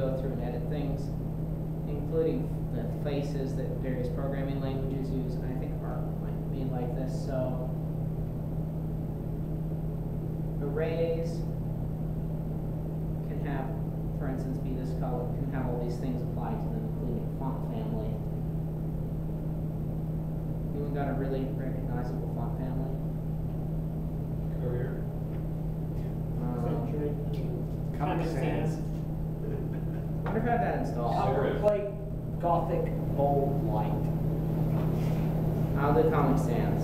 go through and edit things, including the faces that various programming languages use. And I think art might be like this. So arrays can have, for instance, be this color, can have all these things applied to them, including font family. Anyone got a really recognizable font family? Courier. Comic Sans. I wonder if I have that installed. Copperplate, Gothic, bold, light. I'll do Comic Sans.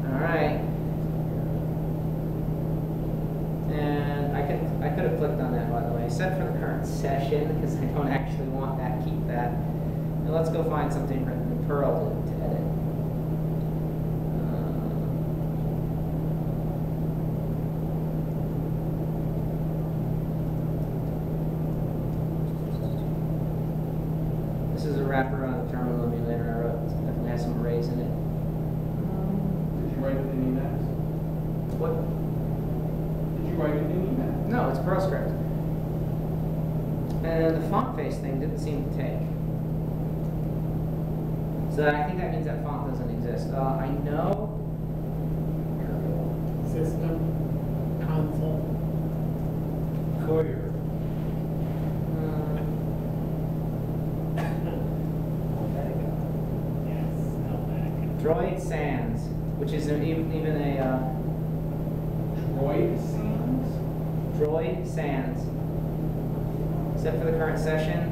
Alright. And I could have clicked on that, by the way. Set for the current session, because I don't actually want that, keep that. And let's go find something written in Perl to edit. This is a wrapper on the terminal emulator I wrote. It definitely has some arrays in it. Did you write it in Emacs? What? Did you write it in Emacs? No, it's Perl script. And the font face thing didn't seem to take. So I think that means that font doesn't exist. I know. System, console. Courier. Droid Sans, which is even a Droid Sans? Droid Sans. Set for the current session.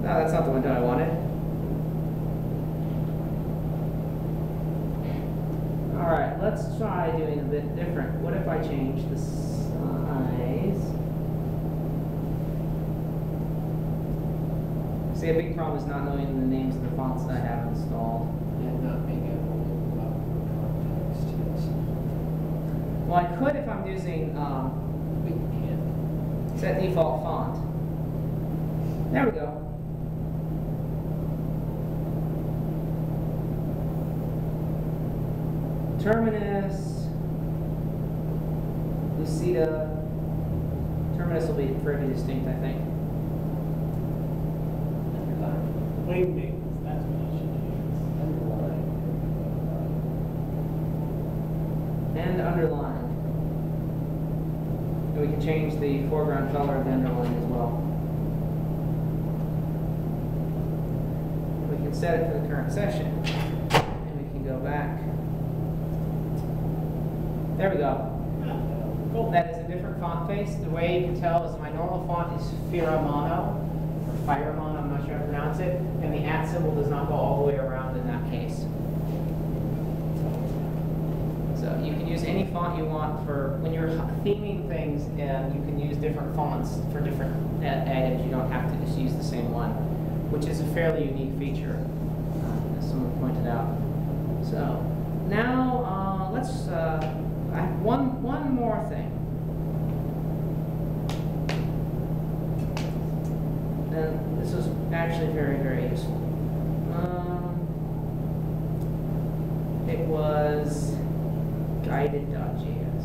No, that's not the window I wanted. Alright, let's try doing a bit different. What if I change the size? See, a big problem is not knowing the names of the fonts that I have installed. And not being able to look up for context, yes. Well, I could if I'm using We can. set default font. There we go. Terminus, Lucida. Terminus will be pretty distinct, I think. Wingdings, that's what I should use. Underline. And underline. And we can change the foreground color of the underline as well. We can set it for the current session. And we can go back. There we go. Cool. That is a different font face. The way you can tell is my normal font is Firamano, or Firamano, I'm not sure how to pronounce it, and the @ symbol does not go all the way around in that case. So you can use any font you want for, when you're theming things, and you can use different fonts for different items. You don't have to just use the same one, which is a fairly unique feature, as someone pointed out. So now let's, I have one more thing. And this is actually very, very useful. It was guided.js.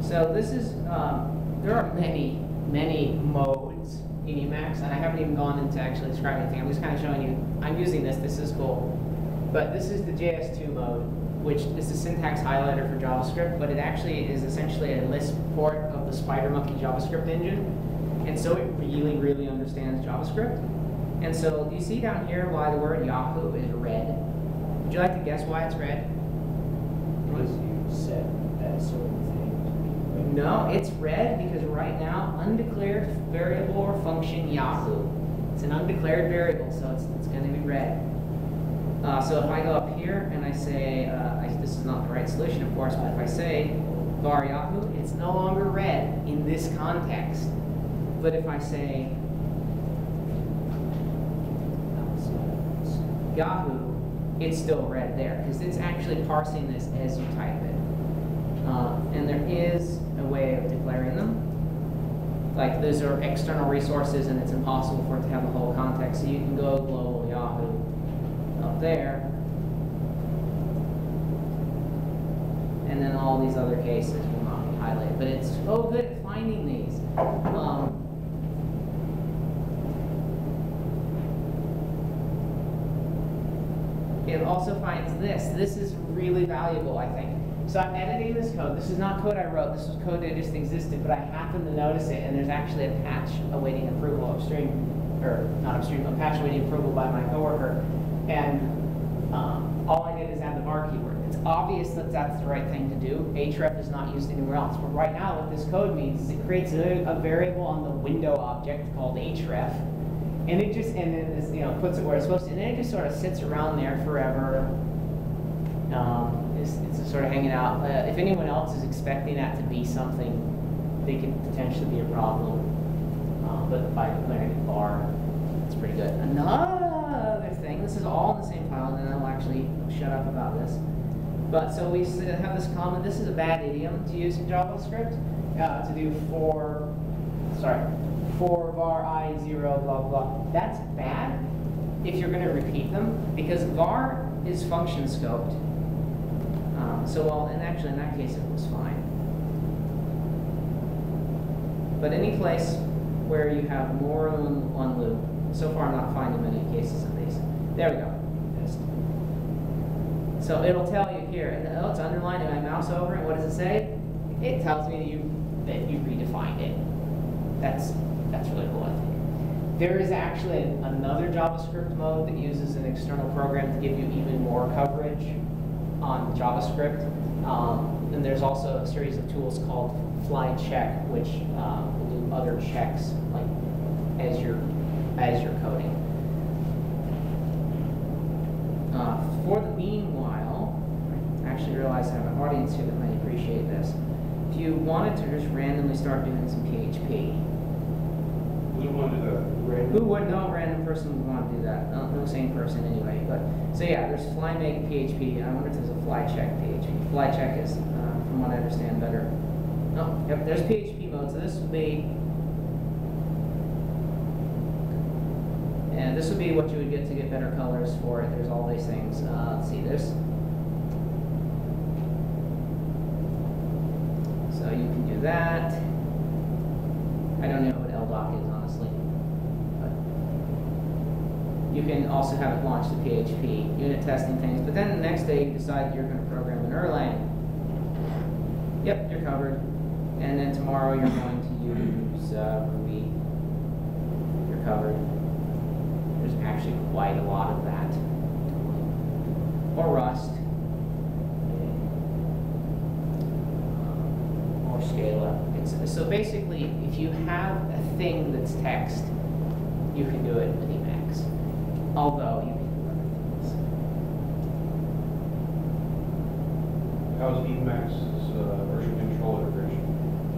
So this is, there are many, many modes in Emacs, and I haven't even gone into actually describing anything. I'm just kind of showing you, I'm using this is cool. But this is the JS2 mode, which is the syntax highlighter for JavaScript, but it actually is essentially a Lisp port of the SpiderMonkey JavaScript engine. And so it really, really understands JavaScript. And so you see down here why the word Yahoo is red. Would you like to guess why it's red? Because you set that sort of thing to be red. No, it's red because right now, undeclared variable or function Yahoo. It's an undeclared variable, so it's going to be red. So if I go up here and I say, this is not the right solution, of course, but if I say var Yahoo, it's no longer red in this context. But if I say Yahoo, it's still red there, because it's actually parsing this as you type it. And there is a way of declaring them. Like those are external resources and it's impossible for it to have the whole context. So you can go global Yahoo up there. And then all these other cases will not be highlighted. But it's so good at finding these. It also finds this. This is really valuable, I think. So I'm editing this code. This is not code I wrote. This was code that just existed, but I happened to notice it, and there's actually a patch awaiting approval upstream, or not upstream, a patch awaiting approval by my coworker. And all I did is add the var keyword. It's obvious that that's the right thing to do. href is not used anywhere else. But right now, what this code means is it creates a variable on the window object called href, and it just puts it where it's supposed to, and then it just sort of sits around there forever. It's just sort of hanging out. If anyone else is expecting that to be something, they could potentially be a problem. But by declaring it var, it's pretty good. Another thing, this is all in the same file, and then I'll actually shut up about this. But so we have this comment. This is a bad idiom to use in JavaScript to do for var I 0 blah blah. That's bad if you're going to repeat them, because var is function scoped. And actually in that case it was fine. But any place where you have more than one loop, so far I'm not finding many cases of these. There we go. So it'll tell you here, and it's underlined, and I mouse over it. What does it say? It tells me that you redefined it. That's really cool, I think. There is actually another JavaScript mode that uses an external program to give you even more coverage on JavaScript. And there's also a series of tools called fly check, which will do other checks like as you're coding. For the meanwhile, I actually realize I have an audience here that might appreciate this. If you wanted to just randomly start doing some PHP, We don't want to do that. who would? No random person would want to do that. No sane person anyway. But so yeah, there's fly make PHP. I wonder if there's a fly check PHP. Fly check is, from what I understand, better. Oh, yep. There's PHP mode. So this would be, and this would be what you would get to get better colors for it. There's all these things. Let's see this. So you can do that. I don't know what LDoc is, honestly. But you can also have it launch the PHP, unit testing things. But then the next day you decide you're going to program in Erlang. Yep, you're covered. And then tomorrow you're going to use Ruby. You're covered. There's actually quite a lot of that. Or Rust. Or Scala. So basically, if you have a thing that's text, you can do it with Emacs. Although you can do other things. How's Emacs's version control integration?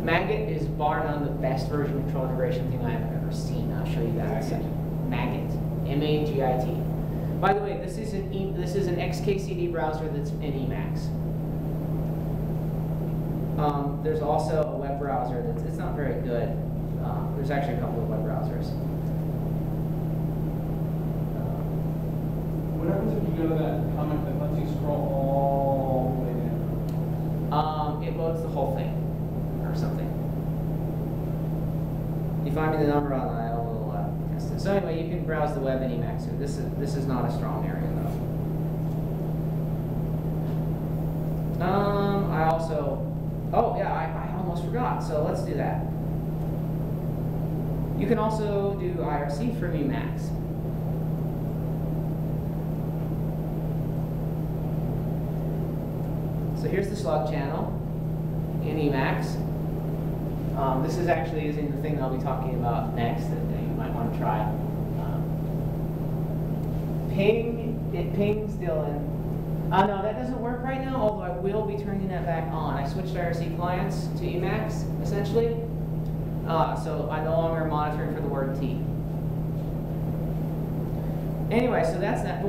Maggot is bar none the best version control integration thing I've ever seen. I'll show you that in a second. Maggot. M-A-G-I-T. By the way, this is an XKCD browser that's in Emacs. There's also a web browser it's not very good. There's actually a couple of web browsers. What happens if you go to that comment that lets you scroll all the way down? It loads the whole thing, or something. You find me the number on it, I will test it. So anyway, you can browse the web in Emacs. So this is not a strong area though. I also. Oh yeah, I almost forgot. So let's do that. You can also do IRC from Emacs. So here's the Slug channel in Emacs. This is actually using the thing I'll be talking about next that you might want to try. It pings Dylan. No, that doesn't work right now, although I will be turning that back on. I switched IRC clients to Emacs, essentially. So I'm no longer monitoring for the word T. Anyway, so that's that.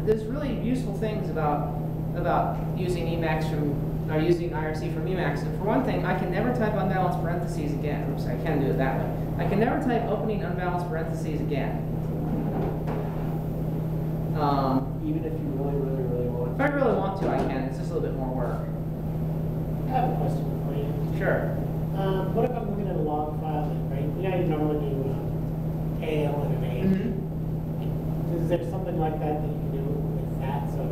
There's really useful things about using Emacs from are using IRC from Emacs. And for one thing, I can never type unbalanced parentheses again. Oops, I can do it that way. I can never type opening unbalanced parentheses again. Even if you really want If I really want to, I can. It's just a little bit more work. I have a question for you. Sure. What if I'm looking at a log file, right? You know, you normally do tail and an age. Mm-hmm. Is there something like that that you can do with that? So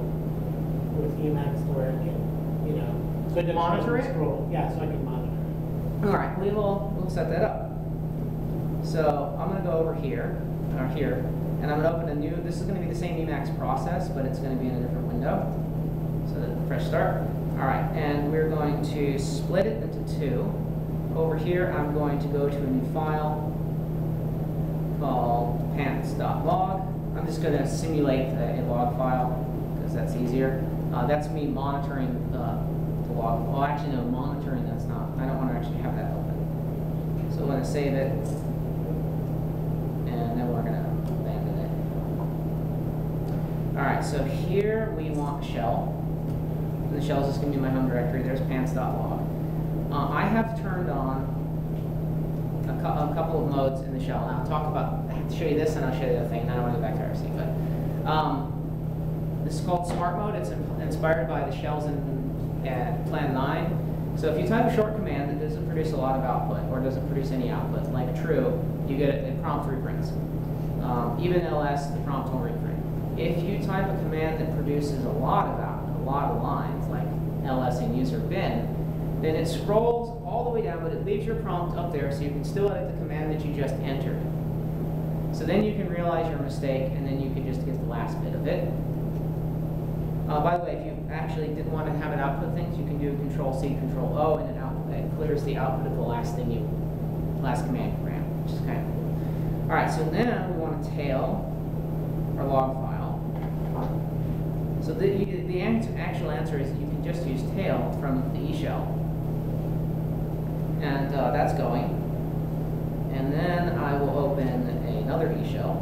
with Emacs where it can, you know, so it doesn't Monitor it? scroll. Yeah, so I can monitor it. All right, we'll set that up. So I'm going to go over here, or here, and I'm going to open a new. This is going to be the same Emacs process, but it's going to be in a different window. So fresh start. All right, and we're going to split it into two. Over here, I'm going to go to a new file called pants.log. I'm just going to simulate a log file because that's easier. That's me monitoring the log. Well, actually, no, monitoring, that's not. I don't want to actually have that open. So I'm going to save it, and then we're going to abandon it. All right, so here we want shell. And the shell is just going to be my home directory. There's pants.log. I have turned on a couple of modes in the shell. And I'll talk about, I have to show you this and I'll show you the other thing. And I don't want to go back to RC, but this is called Smart Mode. It's inspired by the shells in Plan 9. So if you type a short command that doesn't produce a lot of output or doesn't produce any output, like true, you get a prompt reprints. Even ls, the prompt will reprint. If you type a command that produces a lot of output, a lot of lines, like ls in user bin, then it scrolls all the way down, but it leaves your prompt up there so you can still edit the command that you just entered. So then you can realize your mistake, and then you can just get the last bit of it. By the way, if you actually didn't want to have it output things, you can do Control-C, Control-O, and it clears the output of the last command you ran, which is kind of cool. All right, so now we want to tail our log file. So the actual answer is you can just use tail from the eShell. And that's going. And then I will open another eShell.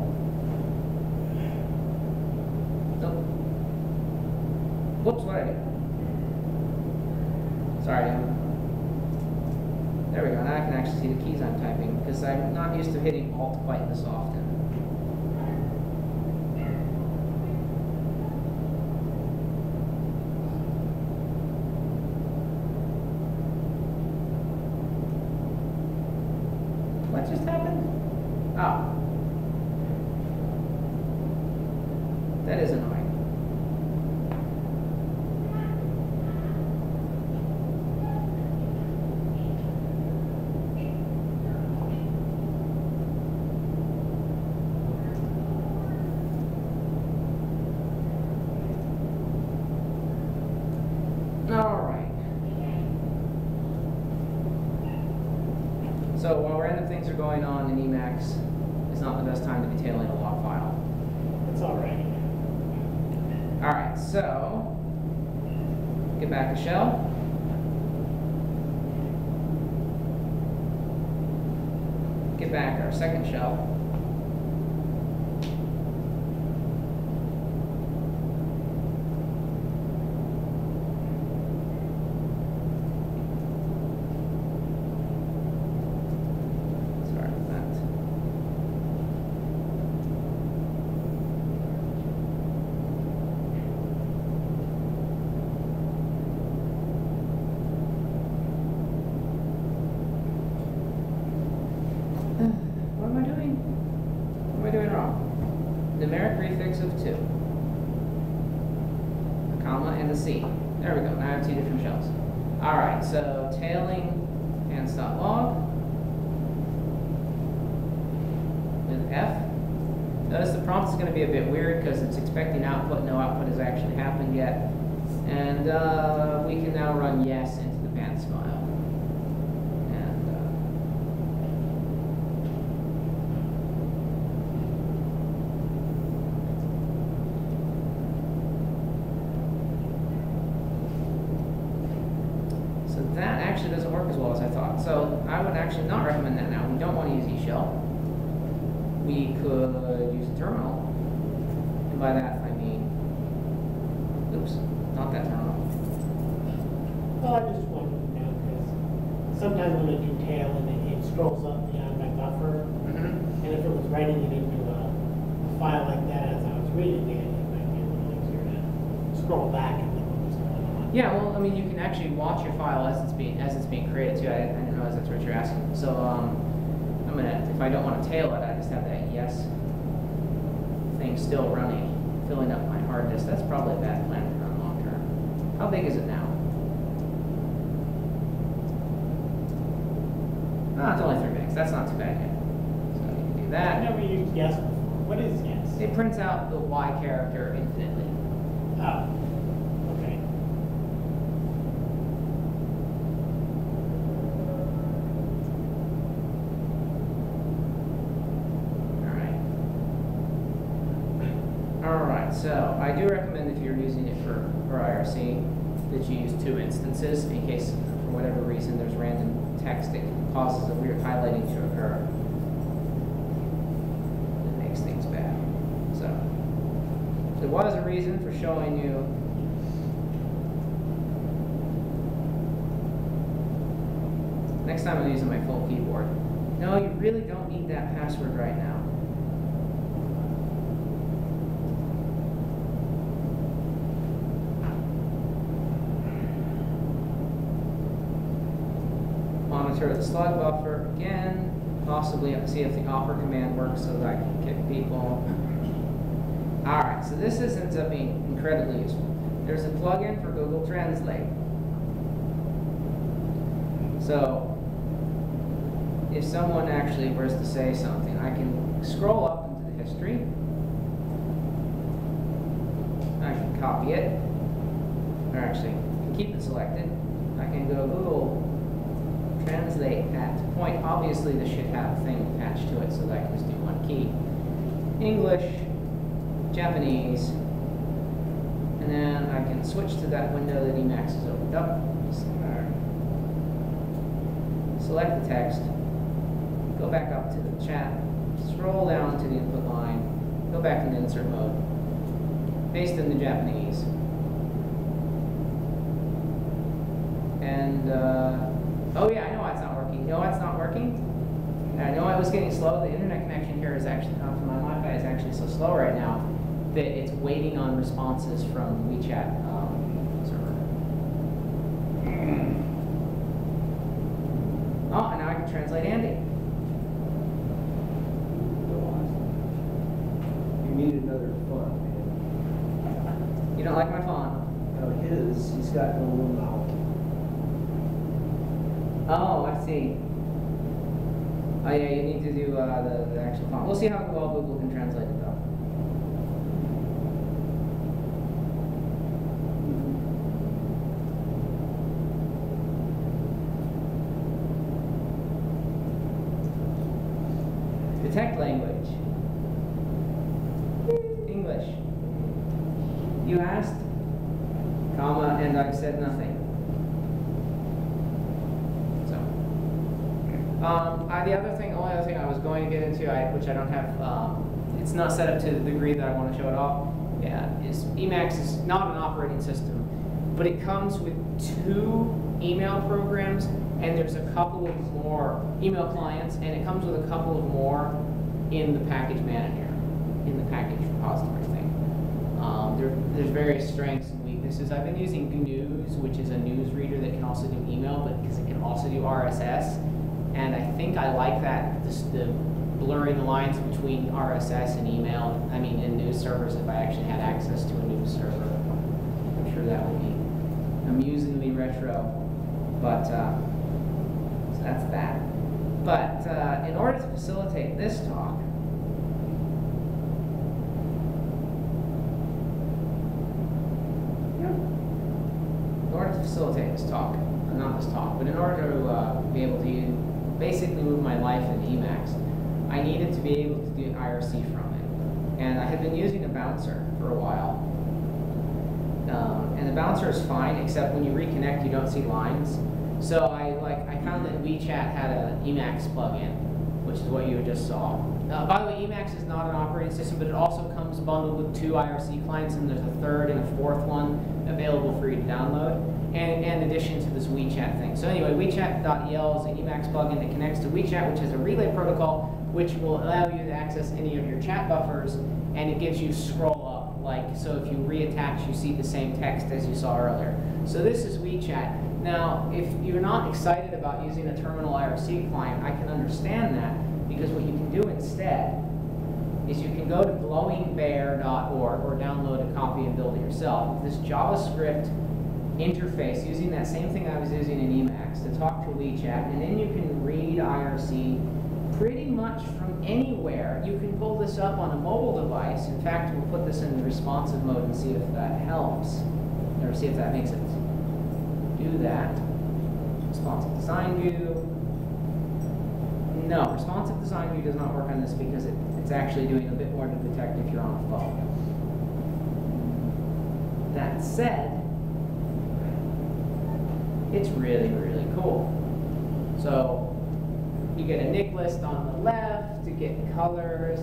Nope. Whoops, what did I do? Sorry. There we go. Now I can actually see the keys I'm typing because I'm not used to hitting Alt quite this often. What just happened? Oh. That is annoying. All right. So while random things are going on in Emacs, it's not the best time to be tailing a log file. It's all right. All right, so get back to shell. Get back our second shell. What am I doing? What am I doing wrong? Numeric prefix of 2. A comma and a C. There we go. Now I have 2 different shells. Alright, so tailing pants.log with F. Notice the prompt is going to be a bit weird because it's expecting output. No output has actually happened yet. And we can now run yes into the pants file. That actually doesn't work as well as I thought. So I would actually not recommend that now. We don't want to use eShell. We could use a terminal. And by that I mean, oops, not that terminal. Well, I just wanted to know, because sometimes when I do tail and it scrolls up beyond my buffer, Mm-hmm. and if it was writing it into a file like that as I was reading it, it might be a little easier to scroll back and look what was going on. Yeah, well, I mean, you can actually watch your file as it's being created too. I didn't realize that's what you're asking. So I'm gonna, if I don't want to tail it, I just have that yes thing still running, filling up my hard disk. That's probably a bad plan to run long term. How big is it now? Oh, it's only 3 megs. That's not too bad yet. So you can do I that. never used yes before. What is yes? It prints out the Y character infinitely. Oh, okay. Alright, so I do recommend if you're using it for IRC that you use 2 instances in case for whatever reason there's random text that causes a weird highlighting to occur. It makes things bad. So there was a reason for showing you next time I'm using my full keyboard. No, you really don't need that password right now. Monitor the slug buffer again, possibly see if the offer command works so that I can kick people. Alright, so this ends up being incredibly useful. There's a plugin for Google Translate. So, if someone actually was to say something, I can scroll up into the history. I can copy it, or actually, I can keep it selected. I can go Google Translate at point. Obviously, this should have a thing attached to it so that I can just do one key. English, Japanese, and then I can switch to that window that Emacs has opened up. Select the text, go back up to the chat, scroll down to the input line, go back into insert mode, paste in the Japanese, and oh yeah, I know why it's not working. You know why it's not working? And I know I was getting slow. The internet connection here is actually, from my Wi-Fi is actually so slow right now that it's waiting on responses from WeChat server. Oh, and now I can translate Andy. You need another font, man. You don't like my font? No, he's got no mouth. Oh, I see. Oh yeah, you need to do the actual font. We'll see how well Google can translate it though. Detect language. English. You asked, comma, and I've said nothing. So, the only other thing I was going to get into, which I don't have, it's not set up to the degree that I want to show it off. Yeah, is Emacs is not an operating system, but it comes with 2 email programs, and there's a couple of more email clients, and it comes with a couple of more in the package manager, in the package repository thing. There's various strengths and weaknesses. I've been using GNews, which is a news reader that can also do email, but because it can also do RSS, and I think I like that, the blurring the lines between RSS and email, and news servers if I actually had access to a news server. I'm sure that would be amusingly retro, but so that's that. But in order to facilitate this talk, not this talk, but in order to be able to basically move my life into Emacs, I needed to be able to do IRC from it. And I had been using a bouncer for a while. And the bouncer is fine, except when you reconnect, you don't see lines. So I found that WeChat had an Emacs plugin, which is what you just saw. By the way, Emacs is not an operating system, but it also comes bundled with 2 IRC clients, and there's a 3rd and a 4th one available for you to download. and in addition to this WeChat thing. So anyway, WeChat.el is an Emacs plugin that connects to WeChat, which is a relay protocol, which will allow you to access any of your chat buffers, and it gives you scroll up, like, so if you reattach, you see the same text as you saw earlier. So this is WeChat. Now, if you're not excited about using a terminal IRC client, I can understand that, because what you can do instead is you can go to glowingbear.org or download a copy and build it yourself. This JavaScript interface using that same thing I was using in Emacs to talk to WeChat, and then you can read IRC pretty much from anywhere. You can pull this up on a mobile device. In fact, we'll put this in the responsive mode and see if that helps, or see if that makes it. Do that. Responsive design view. No, responsive design view does not work on this because it's actually doing a bit more to detect if you're on a phone. That said, it's really, really cool. So you get a nick list on the left to get colors.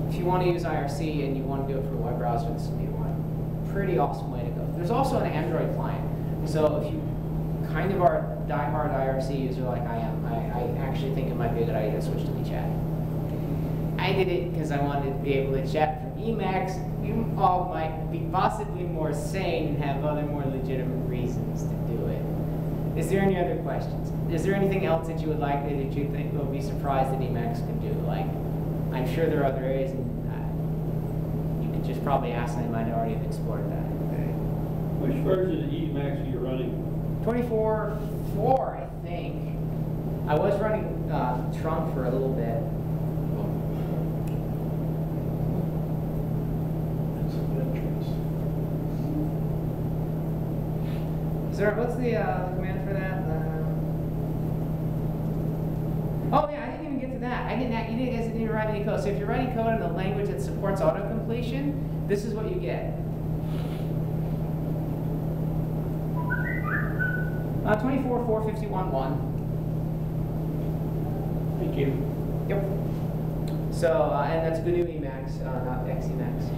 If you want to use IRC and you want to do it for a web browser, this would be one pretty awesome way to go. There's also an Android client. So if you kind of are a diehard IRC user like I am, I actually think it might be a good idea to switch to WeChat. I did it because I wanted to be able to chat from Emacs. You all might be possibly more sane and have other more legitimate reasons to do it. Is there any other questions? Is there anything else that you would like that you think will be surprised that Emacs can do? Like, I'm sure there are other areas, and you could just probably ask them. I might already have explored that. Which version of Emacs are you running? 24.4, I think. I was running Trunk for a little bit. Is there, what's the command for that? Oh yeah, I didn't even get to that. You guys didn't even write any code. So if you're writing code in a language that supports autocompletion, this is what you get. 24.451.1. Thank you. Yep. So, and that's GNU Emacs, not Xemacs.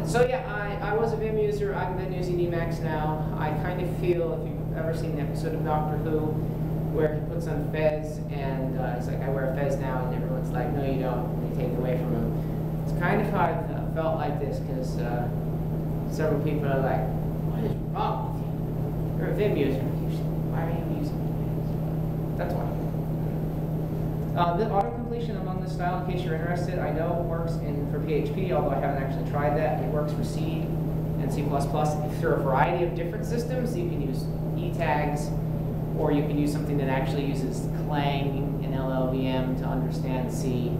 So yeah, I was a Vim user. I've been using Emacs now. I kind of feel, if you've ever seen the episode of Doctor Who, where he puts on Fez, and he's like, I wear a Fez now, and everyone's like, no you don't, and they take it away from him. It's kind of how I felt like this, because several people are like, what is wrong with you? You're a Vim user. Why are you using Vim? That's why. The autocompletion among the style, in case you're interested, I know it works for PHP, although I haven't actually tried that. It works for C and C++. Through a variety of different systems, you can use e-tags, or you can use something that actually uses Clang and LLVM to understand C.